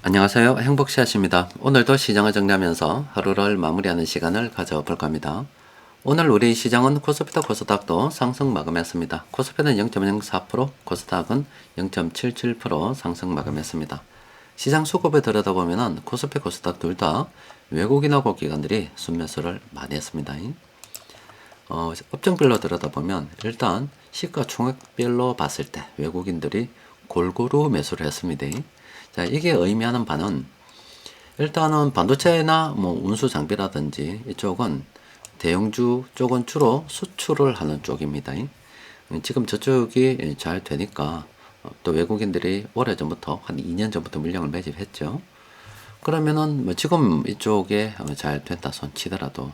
안녕하세요. 행복샷입니다. 오늘도 시장을 정리하면서 하루를 마무리하는 시간을 가져볼 겁니다. 오늘 우리 시장은 코스피도 코스닥도 상승 마감했습니다. 코스피는 0.04%, 코스닥은 0.77% 상승 마감했습니다. 시장 수급을 들여다보면 코스피, 코스닥 둘 다 외국인하고 기관들이 순매수를 많이 했습니다. 업종별로 들여다보면 일단 시가총액별로 봤을 때 외국인들이 골고루 매수를 했습니다. 자, 이게 의미하는 바는 일단은 반도체나 뭐 운수 장비라든지 이쪽은 대형주 쪽은 주로 수출을 하는 쪽입니다. 지금 저쪽이 잘 되니까 또 외국인들이 오래전부터 한 2년 전부터 물량을 매집했죠. 그러면은 뭐 지금 이쪽에 잘 된다 손 치더라도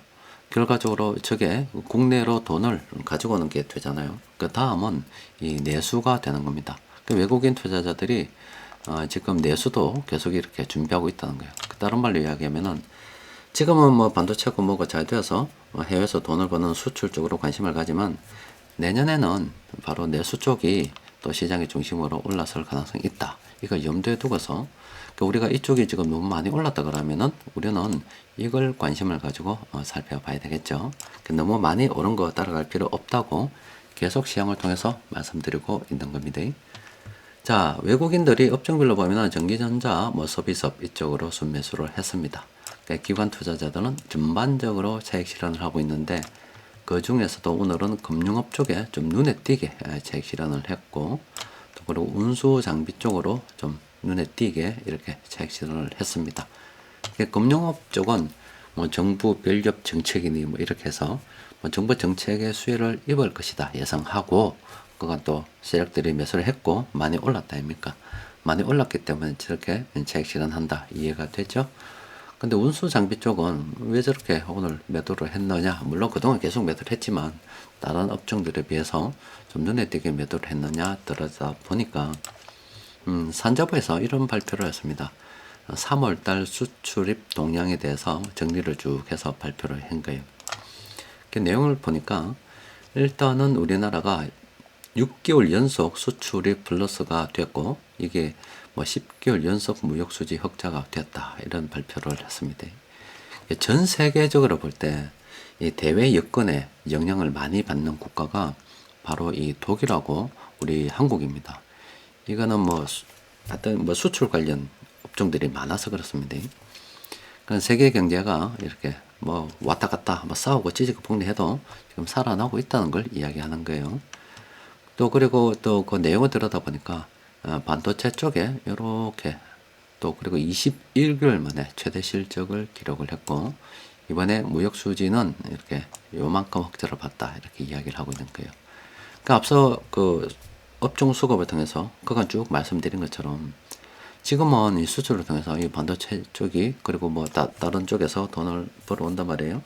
결과적으로 저게 국내로 돈을 가지고 오는 게 되잖아요. 그 다음은 이 내수가 되는 겁니다. 그 외국인 투자자들이 지금 내수도 계속 이렇게 준비하고 있다는 거예요. 다른 말로 이야기하면은 지금은 뭐 반도체고 뭐가 잘 되어서 해외에서 돈을 버는 수출 쪽으로 관심을 가지만 내년에는 바로 내수 쪽이 또 시장의 중심으로 올라설 가능성이 있다. 이걸 염두에 두고서 우리가 이쪽이 지금 너무 많이 올랐다 그러면은 우리는 이걸 관심을 가지고 살펴봐야 되겠죠. 너무 많이 오른 거 따라갈 필요 없다고 계속 시황을 통해서 말씀드리고 있는 겁니다. 자, 외국인들이 업종별로 보면 전기전자, 뭐 소비섭 이쪽으로 순매수를 했습니다. 그러니까 기관 투자자들은 전반적으로 차익 실현을 하고 있는데 그 중에서도 오늘은 금융업 쪽에 좀 눈에 띄게 차익 실현을 했고 또 그리고 운수 장비 쪽으로 좀 눈에 띄게 이렇게 차익 실현을 했습니다. 금융업 쪽은 뭐 정부 별력 정책이니 뭐 이렇게 해서 뭐 정부 정책의 수혜를 입을 것이다 예상하고 그간 또 세력들이 매수를 했고 많이 올랐다 아닙니까? 많이 올랐기 때문에 저렇게 차익 실현한다 이해가 되죠? 근데 운수 장비 쪽은 왜 저렇게 오늘 매도를 했느냐? 물론 그동안 계속 매도를 했지만 다른 업종들에 비해서 좀 눈에 띄게 매도를 했느냐 들어다 보니까 산자부에서 이런 발표를 했습니다. 3월달 수출입 동향에 대해서 정리를 쭉 해서 발표를 한 거예요. 그 내용을 보니까 일단은 우리나라가 6개월 연속 수출이 플러스가 됐고 이게 뭐 10개월 연속 무역수지 흑자가 됐다 이런 발표를 했습니다. 전 세계적으로 볼 때 이 대외 여건에 영향을 많이 받는 국가가 바로 이 독일하고 우리 한국입니다. 이거는 뭐 하여튼 뭐 수출 관련 업종들이 많아서 그렇습니다. 그러니까 세계 경제가 이렇게 뭐 왔다 갔다 뭐 싸우고 찌지고 볶리해도 지금 살아나고 있다는 걸 이야기하는 거예요. 또 그리고 또 그 내용을 들여다보니까 반도체 쪽에 이렇게 또 그리고 21개월 만에 최대 실적을 기록을 했고 이번에 무역 수지는 이렇게 요만큼 흑자를 봤다 이렇게 이야기를 하고 있는 거예요. 그러니까 앞서 그 업종 수급을 통해서 그간 쭉 말씀드린 것처럼 지금은 이 수출을 통해서 이 반도체 쪽이 그리고 뭐 다른 쪽에서 돈을 벌어온단 말이에요.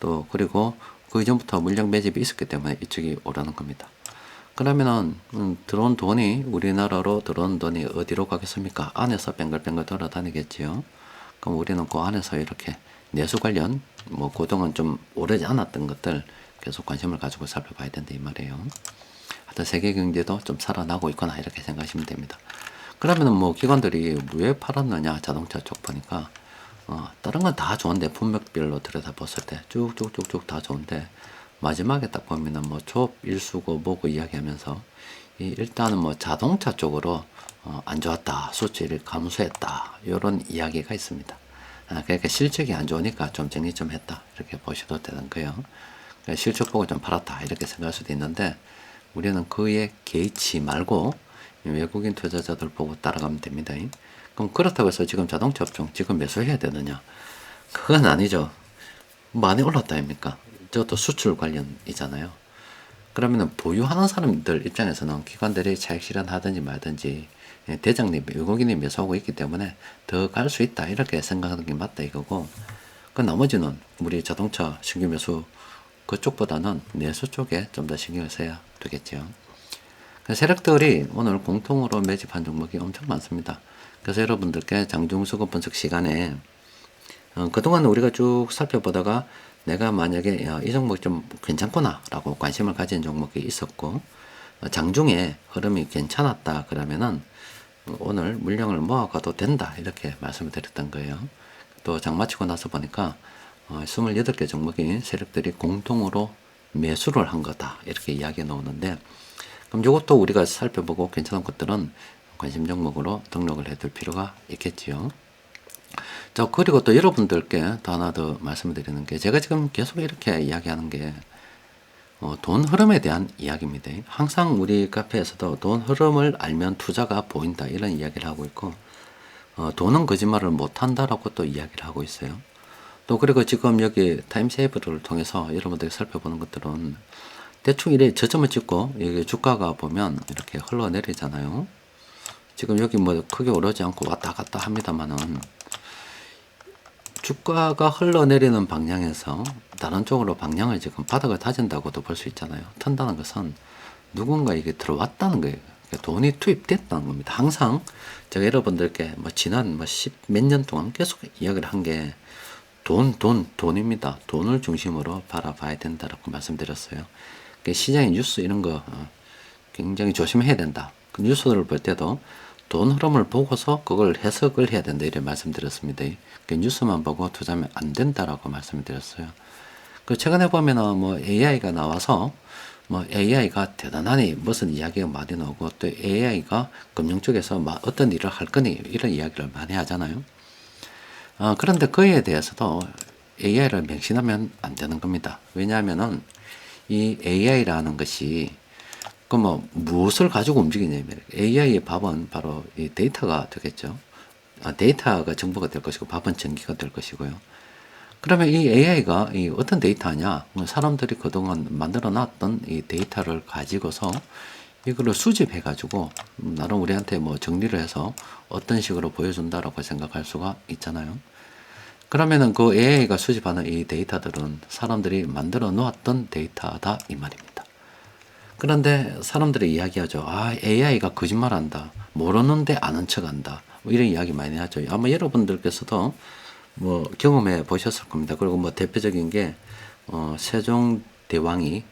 또 그리고 그 이전부터 물량 매집이 있었기 때문에 이쪽이 오르는 겁니다. 그러면은 들어온 돈이 우리나라로 들어온 돈이 어디로 가겠습니까? 안에서 뱅글뱅글 돌아다니겠지요. 그럼 우리는 그 안에서 이렇게 내수 관련 뭐 그동안 좀 오르지 않았던 것들 계속 관심을 가지고 살펴봐야 된다 이 말이에요. 하여튼 세계 경제도 좀 살아나고 있거나 이렇게 생각하시면 됩니다. 그러면은 뭐 기관들이 왜 팔았느냐 자동차 쪽 보니까 다른 건 다 좋은데 품목별로 들여다봤을 때 쭉쭉쭉쭉 다 좋은데 마지막에 딱 보면은 뭐 조업 일수고 뭐고 이야기하면서 일단은 뭐 자동차 쪽으로 안 좋았다 수출이 감소했다 이런 이야기가 있습니다. 그러니까 실적이 안 좋으니까 좀 정리 좀 했다 이렇게 보셔도 되는 거예요. 그러니까 실적 보고 좀 팔았다 이렇게 생각할 수도 있는데 우리는 그에 개의치 말고 외국인 투자자들 보고 따라가면 됩니다. 그럼 그렇다고 해서 지금 자동차 업종 지금 매수해야 되느냐? 그건 아니죠. 많이 올랐다 아닙니까? 저것도 수출 관련이잖아요. 그러면은 보유하는 사람들 입장에서는 기관들이 차익 실현하든지 말든지 대장님 외국인이 매수하고 있기 때문에 더 갈 수 있다 이렇게 생각하는 게 맞다 이거고 그 나머지는 우리 자동차 신규 매수 그쪽보다는 내수 쪽에 좀 더 신경을 써야 되겠죠. 세력들이 오늘 공통으로 매집한 종목이 엄청 많습니다. 그래서 여러분들께 장중수급 분석 시간에 그동안 우리가 쭉 살펴보다가 내가 만약에 이 종목 좀 괜찮구나 라고 관심을 가진 종목이 있었고 장중에 흐름이 괜찮았다 그러면은 오늘 물량을 모아가도 된다 이렇게 말씀을 드렸던 거예요. 또 장 마치고 나서 보니까 28개 종목이 세력들이 공통으로 매수를 한 거다 이렇게 이야기 나오는데, 그럼 이것도 우리가 살펴보고 괜찮은 것들은 관심 종목으로 등록을 해둘 필요가 있겠지요. 자, 그리고 또 여러분들께 또 하나 더 말씀을 드리는 게, 제가 지금 계속 이렇게 이야기하는 게 돈 흐름에 대한 이야기입니다. 항상 우리 카페에서도 돈 흐름을 알면 투자가 보인다 이런 이야기를 하고 있고, 돈은 거짓말을 못한다라고 또 이야기를 하고 있어요. 또 그리고 지금 여기 타임세이브를 통해서 여러분들이 살펴보는 것들은 대충 이래 저점을 찍고 여기 주가가 보면 이렇게 흘러내리잖아요. 지금 여기 뭐 크게 오르지 않고 왔다 갔다 합니다만은, 주가가 흘러내리는 방향에서 다른 쪽으로 방향을 지금 바닥을 다진다고도 볼 수 있잖아요. 턴다는 것은 누군가 이게 들어왔다는 거예요. 그러니까 돈이 투입됐다는 겁니다. 항상 제가 여러분들께 뭐 지난 몇 년 동안 계속 이야기를 한 게 돈입니다. 돈을 중심으로 바라봐야 된다라고 말씀드렸어요. 그러니까 시장의 뉴스 이런 거 굉장히 조심해야 된다. 그 뉴스를 볼 때도 돈 흐름을 보고서 그걸 해석을 해야 된다 이렇게 말씀드렸습니다. 그 뉴스만 보고 투자하면 안 된다라고 말씀을 드렸어요. 그 최근에 보면은 뭐 AI가 나와서 뭐 AI가 대단하니 무슨 이야기가 많이 나오고, 또 AI가 금융 쪽에서 어떤 일을 할 거니 이런 이야기를 많이 하잖아요. 그런데 그에 대해서도 AI를 맹신하면 안 되는 겁니다. 왜냐하면은 이 AI라는 것이 그 뭐 무엇을 가지고 움직이냐면, AI의 밥은 바로 이 데이터가 되겠죠. 데이터가 정보가 될 것이고 밥은 전기가 될 것이고요. 그러면 이 AI가 이 어떤 데이터냐? 사람들이 그동안 만들어 놨던 이 데이터를 가지고서 이거를 수집해 가지고 나름 우리한테 뭐 정리를 해서 어떤 식으로 보여준다라고 생각할 수가 있잖아요. 그러면은 그 AI가 수집하는 이 데이터들은 사람들이 만들어 놓았던 데이터다 이 말입니다. 그런데 사람들이 이야기하죠. AI가 거짓말한다. 모르는데 아는 척한다. 뭐 이런 이야기 많이 하죠. 아마 여러분들께서도 뭐 경험해 보셨을 겁니다. 그리고 뭐 대표적인 게 세종대왕이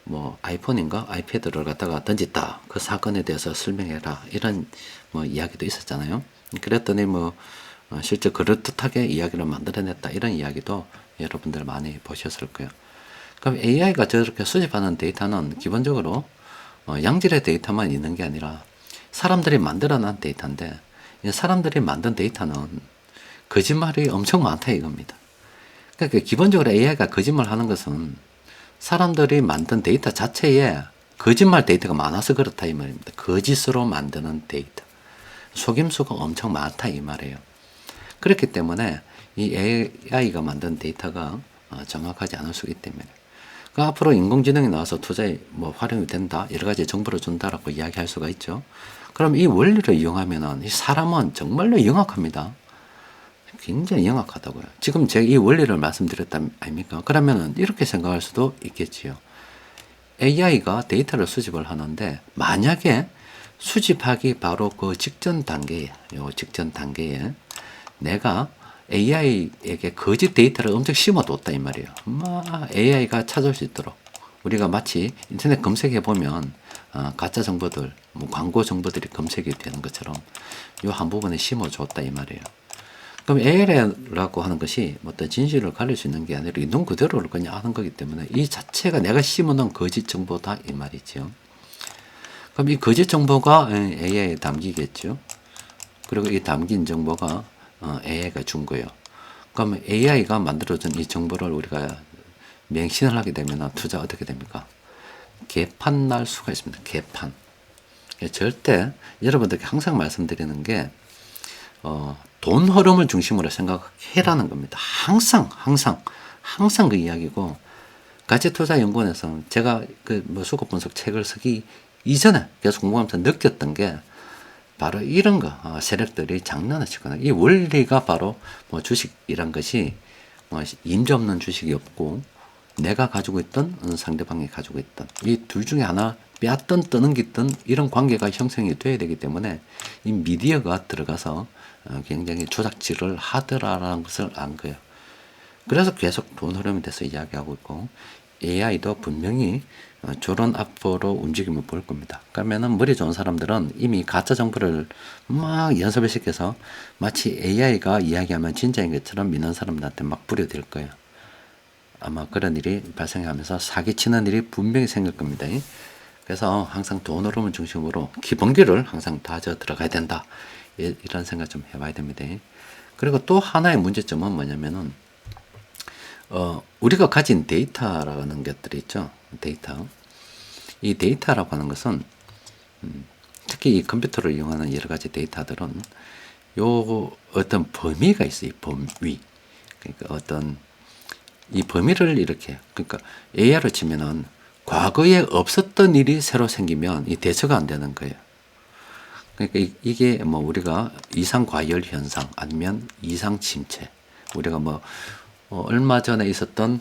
뭐 아이폰인가 아이패드를 갖다가 던졌다. 그 사건에 대해서 설명해라. 이런 뭐 이야기도 있었잖아요. 그랬더니 뭐 실제 그럴듯하게 이야기를 만들어냈다. 이런 이야기도 여러분들 많이 보셨을 거예요. 그럼 AI가 저렇게 수집하는 데이터는 기본적으로 양질의 데이터만 있는 게 아니라 사람들이 만들어낸 데이터인데, 사람들이 만든 데이터는 거짓말이 엄청 많다 이겁니다. 그러니까 기본적으로 AI가 거짓말하는 것은 사람들이 만든 데이터 자체에 거짓말 데이터가 많아서 그렇다 이 말입니다. 거짓으로 만드는 데이터, 속임수가 엄청 많다 이 말이에요. 그렇기 때문에 이 AI가 만든 데이터가 정확하지 않을 수 있기 때문에, 그러니까 앞으로 인공지능이 나와서 투자에 뭐 활용이 된다, 여러 가지 정보를 준다라고 이야기할 수가 있죠. 그럼 이 원리를 이용하면은 이 사람은 정말로 영악합니다. 굉장히 영악하다고요. 지금 제가 이 원리를 말씀드렸다 아닙니까? 그러면은 이렇게 생각할 수도 있겠지요. AI가 데이터를 수집을 하는데, 만약에 수집하기 바로 그 직전 단계에, 내가 AI에게 거짓 데이터를 엄청 심어뒀다 이 말이에요. AI가 찾을 수 있도록, 우리가 마치 인터넷 검색해 보면 가짜 정보들, 뭐 광고 정보들이 검색이 되는 것처럼 요 한 부분에 심어줬다 이 말이에요. 그럼 AI라고 하는 것이 어떤 진실을 가릴 수 있는 게 아니라 있는 그대로를 그냥 하는 거기 때문에 이 자체가 내가 심어놓은 거짓 정보다 이 말이죠. 그럼 이 거짓 정보가 AI에 담기겠죠. 그리고 이 담긴 정보가 AI가 준 거예요. 그럼 AI가 만들어준 이 정보를 우리가 맹신을 하게 되면 투자 어떻게 됩니까? 개판 날 수가 있습니다. 개판. 절대 여러분들께 항상 말씀드리는 게 돈 흐름을 중심으로 생각해라는 겁니다. 항상 그 이야기고, 가치투자연구원에서 제가 그 뭐 수급 분석 책을 쓰기 이전에 계속 공부하면서 느꼈던 게 바로 이런 거, 세력들이 장난을 치거나, 이 원리가 바로 뭐 주식이란 것이 뭐 임자 없는 주식이 없고, 내가 가지고 있던 상대방이 가지고 있던 이 둘 중에 하나 빼앗든 뜨는 깃든 이런 관계가 형성이 돼야 되기 때문에 이 미디어가 들어가서 굉장히 조작질을 하더라라는 것을 안 거예요. 그래서 계속 돈 흐름에 대해서 이야기하고 있고, AI도 분명히 저런 앞으로 움직임을 볼 겁니다. 그러면은 머리 좋은 사람들은 이미 가짜 정보를 막 연습을 시켜서 마치 AI가 이야기하면 진짜인 것처럼 믿는 사람들한테 막 뿌려댈 거예요. 아마 그런 일이 발생하면서 사기치는 일이 분명히 생길 겁니다. 그래서 항상 돈 흐름을 중심으로 기본기를 항상 다져 들어가야 된다. 이런 생각 좀 해봐야 됩니다. 그리고 또 하나의 문제점은 뭐냐면은 우리가 가진 데이터라는 것들이 있죠. 데이터. 이 데이터라고 하는 것은 특히 이 컴퓨터를 이용하는 여러 가지 데이터들은 요 어떤 범위가 있어요. 범위. 그러니까 어떤 이 범위를 이렇게 그러니까 AI로 치면은 과거에 없었던 일이 새로 생기면 이 대처가 안 되는 거예요. 그러니까 이게 뭐 우리가 이상 과열 현상 아니면 이상 침체 우리가 뭐 얼마 전에 있었던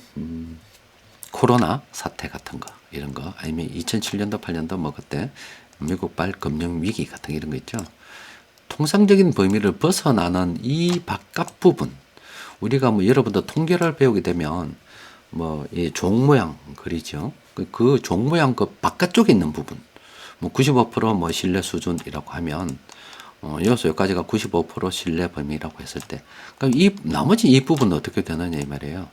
코로나 사태 같은 거 이런 거 아니면 2007년도 8년도 뭐 그때 미국발 금융 위기 같은 이런 거 있죠. 통상적인 범위를 벗어나는 이 바깥 부분 우리가 뭐 여러분도 통계를 배우게 되면 뭐 이 종 모양 그리죠. 그 종 모양 그 바깥쪽에 있는 부분 뭐 95%뭐 신뢰 수준이라고 하면 여기서 여기까지가 95% 신뢰 범위라고 했을 때 그럼 이 나머지 이 부분은 어떻게 되느냐 이 말이에요.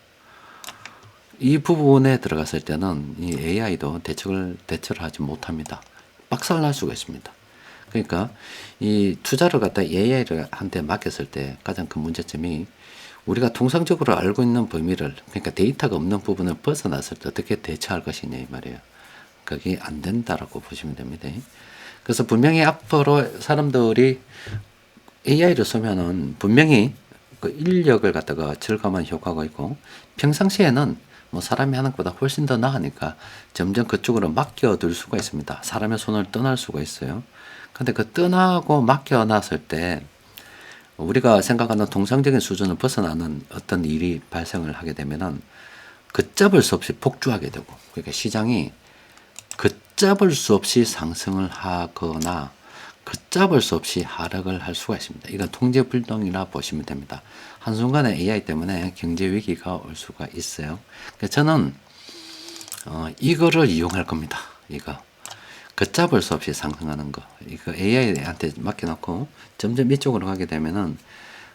이 부분에 들어갔을 때는 이 AI도 대처를 하지 못합니다. 박살날 수가 있습니다. 그러니까 이 투자를 갖다 AI한테 맡겼을 때 가장 큰 문제점이 우리가 통상적으로 알고 있는 범위를 그러니까 데이터가 없는 부분을 벗어났을 때 어떻게 대처할 것이냐 이 말이에요. 그게 안 된다라고 보시면 됩니다. 그래서 분명히 앞으로 사람들이 AI를 쓰면은 분명히 그 인력을 갖다가 절감한 효과가 있고 평상시에는 뭐 사람이 하는 것보다 훨씬 더 나으니까 점점 그쪽으로 맡겨둘 수가 있습니다. 사람의 손을 떠날 수가 있어요. 근데 그 떠나고 맡겨놨을 때 우리가 생각하는 통상적인 수준을 벗어나는 어떤 일이 발생을 하게 되면은 걷잡을 수 없이 폭주하게 되고 그러니까 시장이 걷잡을 수 없이 상승을 하거나 걷잡을 수 없이 하락을 할 수가 있습니다. 이건 통제 불능이라 보시면 됩니다. 한순간에 AI 때문에 경제 위기가 올 수가 있어요. 그래서 저는 이거를 이용할 겁니다. 이거 걷잡을 수 없이 상승하는 거 이거 AI한테 맡겨놓고 점점 이쪽으로 가게 되면은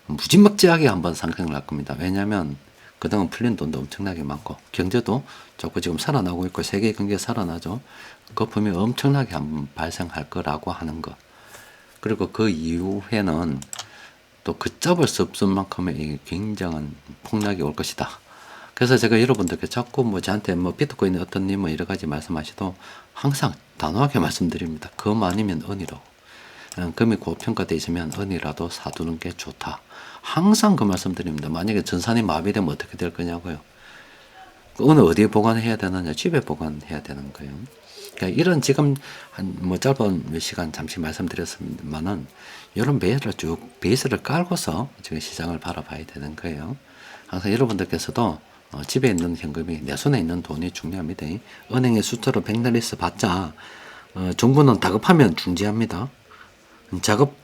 무지막지하게 한번 상승을 할 겁니다. 왜냐하면 그동안 풀린 돈도 엄청나게 많고 경제도 좋고 지금 살아나고 있고 세계 경제 살아나죠. 거품이 엄청나게 한번 발생할 거라고 하는 것. 그리고 그 이후에는 또 걷잡을 수 없을 만큼의 굉장한 폭락이 올 것이다. 그래서 제가 여러분들께 자꾸 뭐 저한테 뭐 비트코인이 어떻니 뭐 여러 가지 말씀하셔도 항상 단호하게 말씀드립니다. 금 아니면 은이라고. 금이 고평가되어 있으면 은이라도 사두는 게 좋다. 항상 그 말씀드립니다. 만약에 전산이 마비되면 어떻게 될 거냐고요. 은을 어디에 보관해야 되느냐? 집에 보관해야 되는 거예요. 그러니까 이런 지금 한 뭐 짧은 시간 잠시 말씀드렸습니다만은 이런 베이스를 깔고서 지금 시장을 바라봐야 되는 거예요. 항상 여러분들께서도 집에 있는 현금이 내 손에 있는 돈이 중요합니다. 은행에 숫자로 백날 있어 봤자 정부는 다급하면 중지합니다.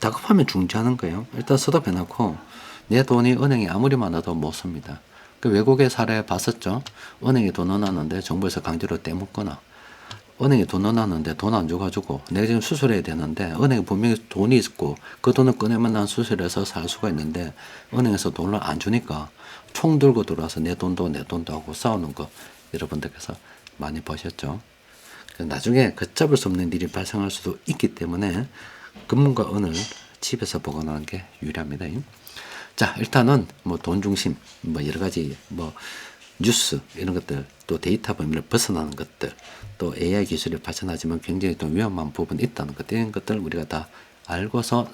다급하면 중지하는 거예요. 일단 서답해놓고 내 돈이 은행에 아무리 많아도 못 씁니다. 그 외국의 사례 봤었죠. 은행에 돈 넣어놨는데 정부에서 강제로 떼먹거나 은행에 돈 넣어놨는데 돈 안 줘가지고 내가 지금 수술해야 되는데 은행에 분명히 돈이 있고 그 돈을 꺼내면 난 수술해서 살 수가 있는데 은행에서 돈을 안 주니까 총 들고 들어와서 내 돈도 하고 싸우는 거 여러분들께서 많이 보셨죠. 나중에 걷잡을 수 없는 일이 발생할 수도 있기 때문에 금과 은을 집에서 보관하는 게 유리합니다. 자, 일단은 뭐 돈 중심, 뭐 여러 가지 뭐 뉴스 이런 것들, 또 데이터 범위를 벗어나는 것들, 또 AI 기술이 발전하지만 굉장히 또 위험한 부분이 있다는 것, 이런 것들 우리가 다 알고서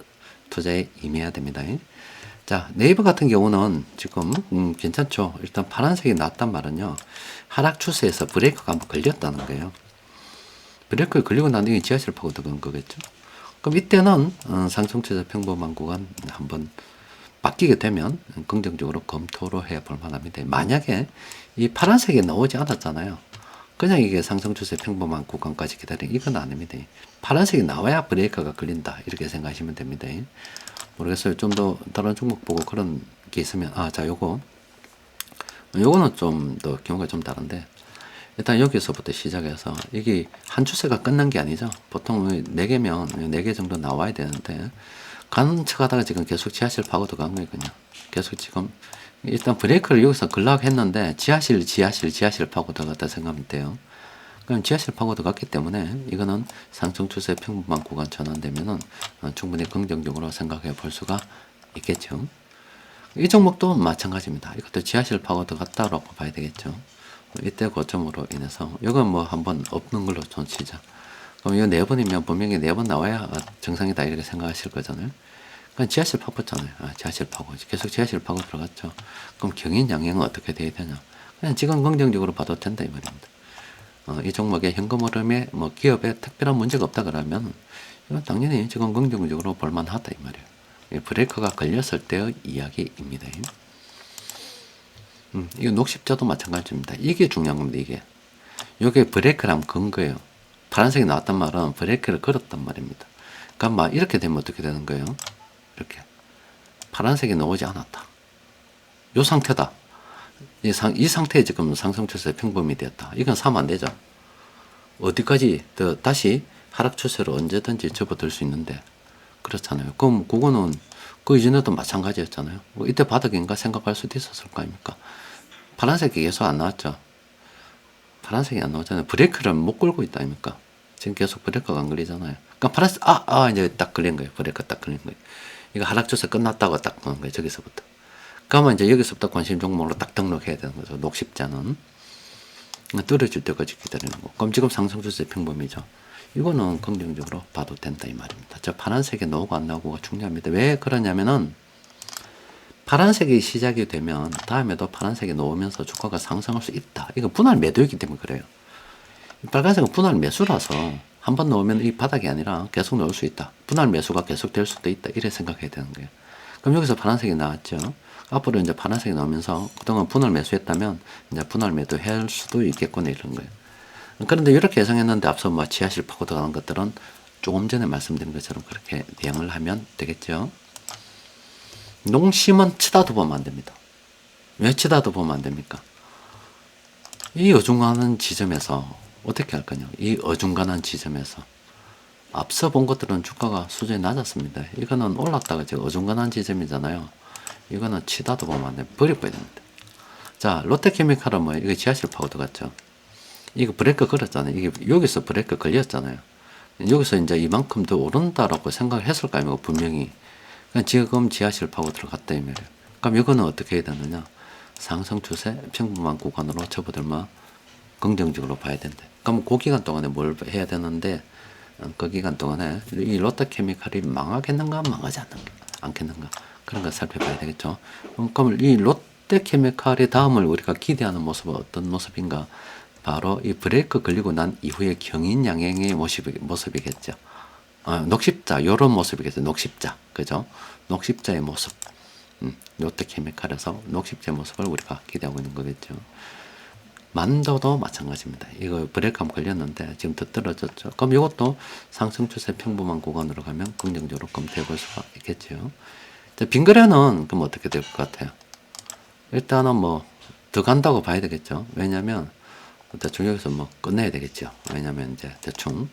투자에 임해야 됩니다. 자, 네이버 같은 경우는 지금 괜찮죠. 일단 파란색이 나왔단 말은요, 하락 추세에서 브레이크가 한번 걸렸다는 거예요. 브레이크가 걸리고 난 뒤에 지하철 파고 들어간 거겠죠. 그럼 이때는 상승추세 평범한 구간 한번 바뀌게 되면 긍정적으로 검토를 해볼 만합니다. 만약에 이 파란색이 나오지 않았잖아요. 그냥 이게 상승추세 평범한 구간까지 기다리는 이건 아닙니다. 파란색이 나와야 브레이크가 걸린다 이렇게 생각하시면 됩니다. 모르겠어요. 좀 더 다른 종목 보고 그런 게 있으면 자 요거는 좀 더 경우가 좀 다른데 일단 여기서부터 시작해서 이게 한 추세가 끝난 게 아니죠. 보통 4개면 4개 정도 나와야 되는데 가는 척 하다가 지금 계속 지하실 파고 들어간 거예요. 그냥 계속 지금 일단 브레이크를 여기서 걸락 했는데 지하실 파고 들어갔다 생각하면 돼요. 그럼 지하실 파고 들어갔기 때문에 이거는 상승 추세 평균만 구간 전환되면은 충분히 긍정적으로 생각해 볼 수가 있겠죠. 이 종목도 마찬가지입니다. 이것도 지하실 파고 들어갔다라고 봐야 되겠죠. 이때 고점으로 인해서 이건 뭐 한번 없는 걸로 좀 치자. 그럼 이거 4번이면 분명히 4번 나와야 정상이다 이렇게 생각하실 거잖아요. 그럼 지하실 파고잖아요. 지하실 파고 계속 지하실 파고 들어갔죠. 그럼 경인 양행은 어떻게 돼야 되냐? 그냥 지금 긍정적으로 봐도 된다 이 말입니다. 이 종목의 현금 흐름에 뭐 기업에 특별한 문제가 없다 그러면 이건 당연히 지금 긍정적으로 볼만하다 이 말이에요. 이 브레이크가 걸렸을 때의 이야기입니다. 이거 녹십자도 마찬가지입니다. 이게 중요한 겁니다. 이게 요게 브레이크랑 건 거예요. 파란색이 나왔단 말은 브레이크를 걸었단 말입니다. 그러니까 막 이렇게 되면 어떻게 되는 거예요? 이렇게 파란색이 나오지 않았다. 요 상태다. 이 상태에 지금 상승 추세 평범이 되었다. 이건 사면 안 되죠. 어디까지 다시 하락 추세로 언제든지 접어들 수 있는데 그렇잖아요. 그럼 그거는 그 이전에도 마찬가지였잖아요. 뭐 이때 바닥인가 생각할 수도 있었을 거 아닙니까? 파란색이 계속 안 나왔죠. 파란색이 안 나오잖아요. 브레이크를 못 걸고 있다 아닙니까? 지금 계속 브레이크가 안 걸리잖아요. 그러니까 파란색 이제 딱 걸린 거예요. 브레이크 딱 걸린 거예요. 이거 하락 추세 끝났다고 딱 보는 거예요. 저기서부터. 그러면 이제 여기서부터 관심 종목으로 딱 등록해야 되는 거죠. 녹십자는 떨어질 때까지 기다리는 거. 그럼 지금 상승 추세 평범이죠. 이거는 긍정적으로 봐도 된다 이 말입니다. 저 파란색이 나오고 안 나오고가 중요합니다. 왜 그러냐면은 파란색이 시작이 되면 다음에도 파란색이 나오면서 주가가 상승할 수 있다. 이거 분할 매도이기 때문에 그래요. 빨간색은 분할 매수라서 한번 나오면 이 바닥이 아니라 계속 나올 수 있다. 분할 매수가 계속 될 수도 있다. 이래 생각해야 되는 거예요. 그럼 여기서 파란색이 나왔죠. 앞으로 이제 파란색이 나오면서 그동안 분할 매수했다면 이제 분할 매도할 수도 있겠구나 이런 거예요. 그런데 이렇게 예상했는데 앞서 뭐 지하실 파고 들어가는 것들은 조금 전에 말씀드린 것처럼 그렇게 대응을 하면 되겠죠. 농심은 치다도 보면 안 됩니다. 왜 치다도 보면 안 됩니까? 이 어중간한 지점에서 어떻게 할 거냐? 이 어중간한 지점에서 앞서 본 것들은 주가가 수준이 낮았습니다. 이거는 올랐다가 지금 어중간한 지점이잖아요. 이거는 치다도 보면 안 됩니다. 버려야 됩니다. 자, 롯데케미칼은 뭐 이거 지하실 파고 들어갔죠. 이거 브레이크 걸었잖아요. 이게 여기서 브레이크 걸렸잖아요. 여기서 이제 이만큼 더 오른다라고 생각을 했을 거 아닙니까? 분명히. 지금 지하실 파고 들어갔다 이 말이에요. 그럼 이거는 어떻게 해야 되느냐? 상승 추세 평범한 구간으로 접어들면 긍정적으로 봐야 된다. 그럼 그 기간 동안에 뭘 해야 되는데 그 기간 동안에 이 롯데케미칼이 망하겠는가 망하지 않겠는가 그런 걸 살펴봐야 되겠죠. 그럼 이 롯데케미칼의 다음을 우리가 기대하는 모습은 어떤 모습인가? 바로 이 브레이크 걸리고 난 이후에 경인양행의 모습이겠죠. 녹십자 요런 모습이겠죠. 녹십자 그죠? 녹십자의 모습. 롯데케미칼에서 녹십자의 모습을 우리가 기대하고 있는 거겠죠. 만도도 마찬가지입니다. 이거 브레이크 한번 걸렸는데 지금 더 떨어졌죠. 그럼 이것도 상승 추세 평범한 구간으로 가면 긍정적으로 검토해 볼 수가 있겠죠. 빈거래는 그럼 어떻게 될 것 같아요? 일단은 뭐 더 간다고 봐야 되겠죠. 왜냐면 대충 여기서 뭐 끝내야 되겠죠. 왜냐면 이제 대충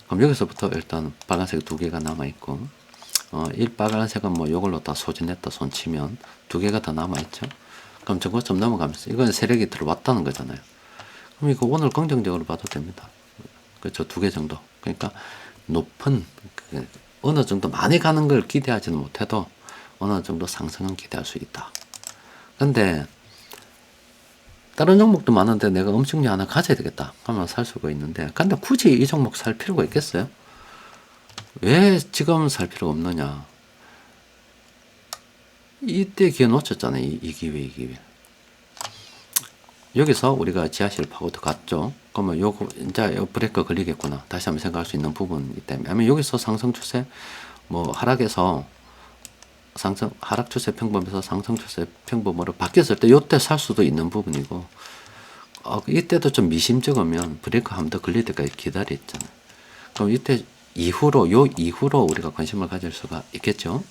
그럼 여기서부터 일단 빨간색 2개가 남아있고 이 빨간색은 뭐 요걸로 다 소진했다 손치면 2개가 더 남아있죠. 그럼 저거좀 넘어가면서 이건 세력이 들어왔다는 거잖아요. 그럼 이거 오늘 긍정적으로 봐도 됩니다. 그렇죠. 2개 정도. 그러니까 높은 어느 정도 많이 가는 걸 기대하지는 못해도 어느 정도 상승은 기대할 수 있다. 근데 다른 종목도 많은데 내가 엄청리 하나 가져야 되겠다 하면 살 수가 있는데 근데 굳이 이 종목 살 필요가 있겠어요? 왜 지금 살 필요가 없느냐? 이때 기회 놓쳤잖아요. 이 기회. 여기서 우리가 지하실 파고 들어갔죠. 그러면 요거 이제 브레이크 걸리겠구나. 다시 한번 생각할 수 있는 부분이기 때문에. 아니면 여기서 상승 추세 뭐 하락에서 하락 추세 평범에서 상승 추세 평범으로 바뀌었을 때 요때 살 수도 있는 부분이고 이때도 좀 미심쩍으면 브레이크 한 번 더 걸릴 때까지 기다렸잖아요. 그럼 이때 이후로 우리가 관심을 가질 수가 있겠죠.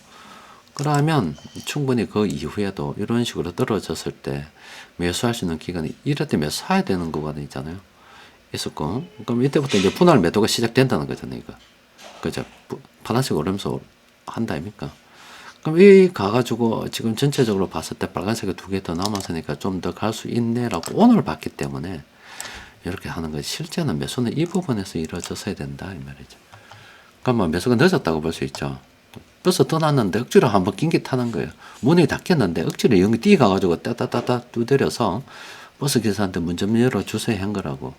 그러면 충분히 그 이후에도 이런 식으로 떨어졌을 때 매수할 수 있는 기간이 이럴 때 매수해야 되는 구간이 있잖아요. 있었고, 그럼 이때부터 이제 분할 매도가 시작된다는 거잖아요, 이거. 그죠? 파란색 오르면서 한다, 아닙니까? 그럼 이 가가지고 지금 전체적으로 봤을 때 빨간색이 2개 더 남았으니까 좀 더 갈 수 있네라고 오늘 봤기 때문에 이렇게 하는 거지. 실제는 매수는 이 부분에서 이루어졌어야 된다, 이 말이죠. 그럼 뭐 매수가 늦었다고 볼 수 있죠. 버스 떠났는데 억지로 한번 긴기 타는 거예요. 문이 닫혔는데 억지로 여기 뛰어가가지고 따따따따 두드려서 버스 기사한테 문 좀 열어주세요 한 거라고.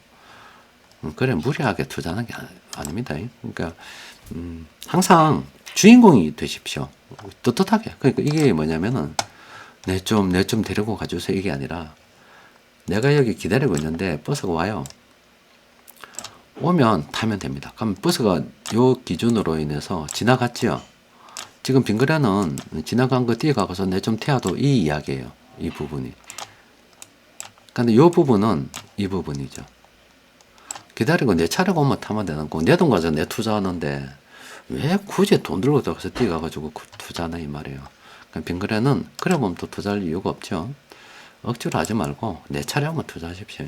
그래 무리하게 투자하는 게 아닙니다. 그러니까 항상 주인공이 되십시오. 떳떳하게. 그러니까 이게 뭐냐면은 내 좀 데리고 가주세요 이게 아니라 내가 여기 기다리고 있는데 버스가 와요. 오면 타면 됩니다. 그럼 버스가 요 기준으로 인해서 지나갔지요. 지금 빙그레는 지나간 거 뛰어가서 내 좀 태워도 이 이야기예요. 이 부분이. 근데 요 부분은 이 부분이죠. 기다리고 내 차례가 오면 타면 되는 거. 내 돈 가서 내 투자하는데 왜 굳이 돈 들고 들어가서 뛰어가가지고 투자하나 이 말이에요. 그러니까 빙그레는 그래 보면 또 투자할 이유가 없죠. 억지로 하지 말고 내 차례 오면 투자하십시오.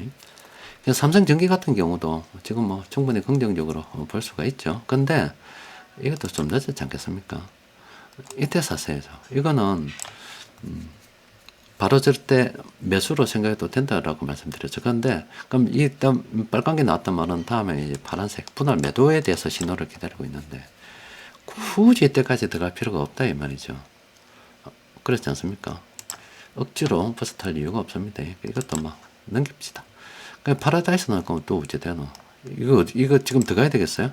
삼성전기 같은 경우도 지금 뭐 충분히 긍정적으로 볼 수가 있죠. 근데 이것도 좀 늦었지 않겠습니까? 이때 사세요죠. 이거는 바로 절대 매수로 생각해도 된다라고 말씀드렸죠. 그런데 그럼 일단 빨간 게 나왔단 말은 다음에 이제 파란색 분할 매도에 대해서 신호를 기다리고 있는데 굳이 이때까지 들어갈 필요가 없다 이 말이죠. 그렇지 않습니까? 억지로 버스 탈 이유가 없습니다. 이것도 막 넘깁시다. 파라다이스 나올 거면 또 어찌 되노? 이거 지금 들어가야 되겠어요?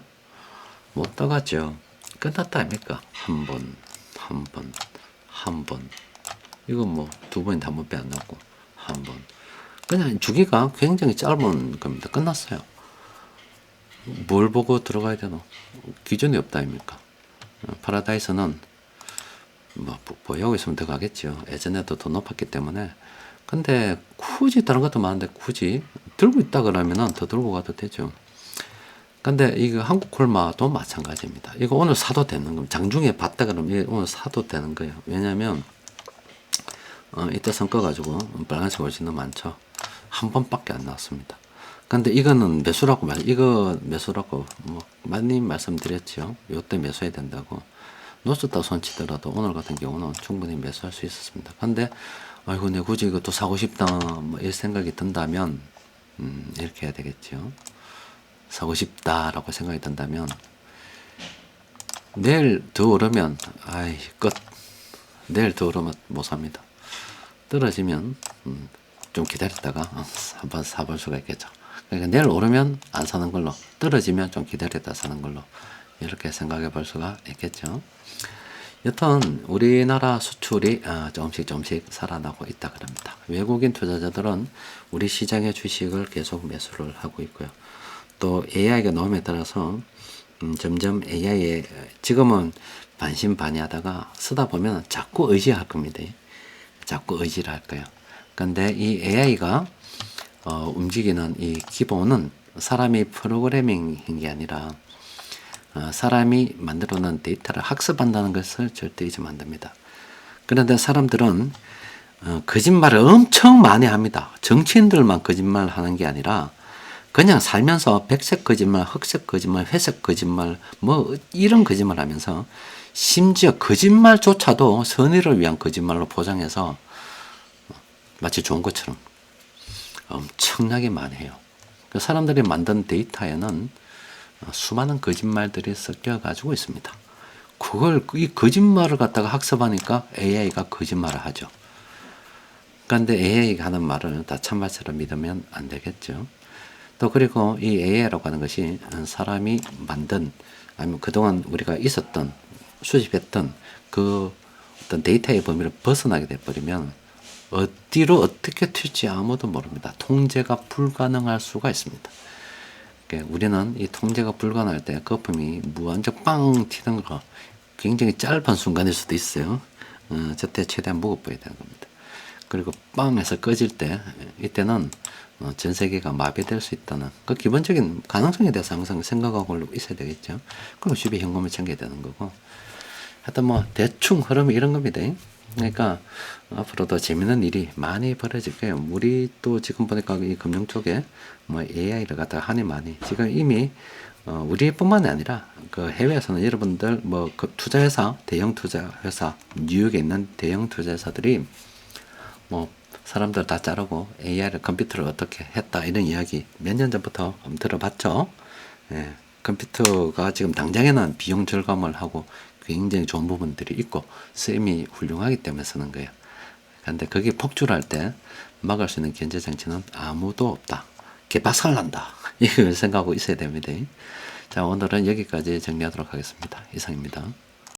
못 들어갔죠. 끝났다 아닙니까? 한 번. 이거 뭐 2번인데 1번 안 나고 한 번. 그냥 주기가 굉장히 짧은 겁니다. 끝났어요. 뭘 보고 들어가야 되노? 기준이 없다 아닙니까? 파라다이스는 뭐 보유하고 있으면 더 가겠죠. 예전에도 더 높았기 때문에. 근데 굳이 다른 것도 많은데 굳이 들고 있다 그러면은 더 들고 가도 되죠. 근데 이거 한국콜마도 마찬가지입니다. 이거 오늘 사도 되는 겁니다. 장중에 봤다 그러면 오늘 사도 되는 거예요. 왜냐면 이때 성과 가지고 빨간색 훨씬 많죠. 한 번밖에 안 나왔습니다. 근데 이거는 이거 매수라고 뭐 많이 말씀드렸죠. 요때 매수해야 된다고. 놓쳤다 손치더라도 오늘 같은 경우는 충분히 매수할 수 있었습니다. 근데 아이고 내 굳이 이것도 사고 싶다 뭐 이 생각이 든다면 이렇게 해야 되겠죠. 사고 싶다라고 생각이 든다면 내일 더 오르면 끝. 내일 더 오르면 못 삽니다. 떨어지면 좀 기다렸다가 한번 사볼 수가 있겠죠. 그러니까 내일 오르면 안 사는 걸로, 떨어지면 좀 기다렸다 사는 걸로 이렇게 생각해 볼 수가 있겠죠. 여튼 우리나라 수출이 조금씩 살아나고 있다 그럽니다. 외국인 투자자들은 우리 시장의 주식을 계속 매수를 하고 있고요. 또 AI가 나옴에 따라서 점점 AI에 지금은 반신반의하다가 쓰다 보면 자꾸 의지할 겁니다. 자꾸 의지를 할 거예요. 근데 이 AI가 움직이는 이 기본은 사람이 프로그래밍인 게 아니라 사람이 만들어놓은 데이터를 학습한다는 것을 절대 잊으면 안 됩니다. 그런데 사람들은 거짓말을 엄청 많이 합니다. 정치인들만 거짓말 하는 게 아니라 그냥 살면서 백색 거짓말, 흑색 거짓말, 회색 거짓말 뭐 이런 거짓말 하면서 심지어 거짓말조차도 선의를 위한 거짓말로 포장해서 마치 좋은 것처럼 엄청나게 많이 해요. 그 사람들이 만든 데이터에는 수많은 거짓말들이 섞여 가지고 있습니다. 이 거짓말을 갖다가 학습하니까 AI가 거짓말을 하죠. 그런데 AI가 하는 말을 다 참말처럼 믿으면 안 되겠죠. 또 그리고 이 AI라고 하는 것이 사람이 만든 아니면 그동안 우리가 있었던 수집했던 그 어떤 데이터의 범위를 벗어나게 돼버리면 어디로 어떻게 튈지 아무도 모릅니다. 통제가 불가능할 수가 있습니다. 그러니까 우리는 이 통제가 불가능할 때 거품이 무한정 빵 튀는 거 굉장히 짧은 순간일 수도 있어요. 저때 최대한 무겁 보여야 되는 겁니다. 그리고 빵 해서 꺼질 때 이때는 전 세계가 마비될 수 있다는 그 기본적인 가능성에 대해서 항상 생각하고 있어야 되겠죠. 그리고 집에 현금을 챙겨야 되는 거고 하여튼 뭐 대충 흐름이 이런 겁니다. 그러니까 앞으로도 재밌는 일이 많이 벌어질 거예요. 우리 또 지금 보니까 이 금융 쪽에 뭐 AI를 갖다 하니 많이 지금 이미 우리뿐만이 아니라 그 해외에서는 여러분들 뭐 그 투자회사 대형 투자회사 뉴욕에 있는 대형 투자회사들이 뭐 사람들 다 자르고 AI를 컴퓨터를 어떻게 했다 이런 이야기 몇 년 전부터 들어봤죠. 예, 컴퓨터가 지금 당장에는 비용 절감을 하고 굉장히 좋은 부분들이 있고 쓰임이 훌륭하기 때문에 쓰는 거예요. 근데 그게 폭주할 때 막을 수 있는 견제 장치는 아무도 없다. 개박살난다. 이걸 생각하고 있어야 됩니다. 자, 오늘은 여기까지 정리하도록 하겠습니다. 이상입니다.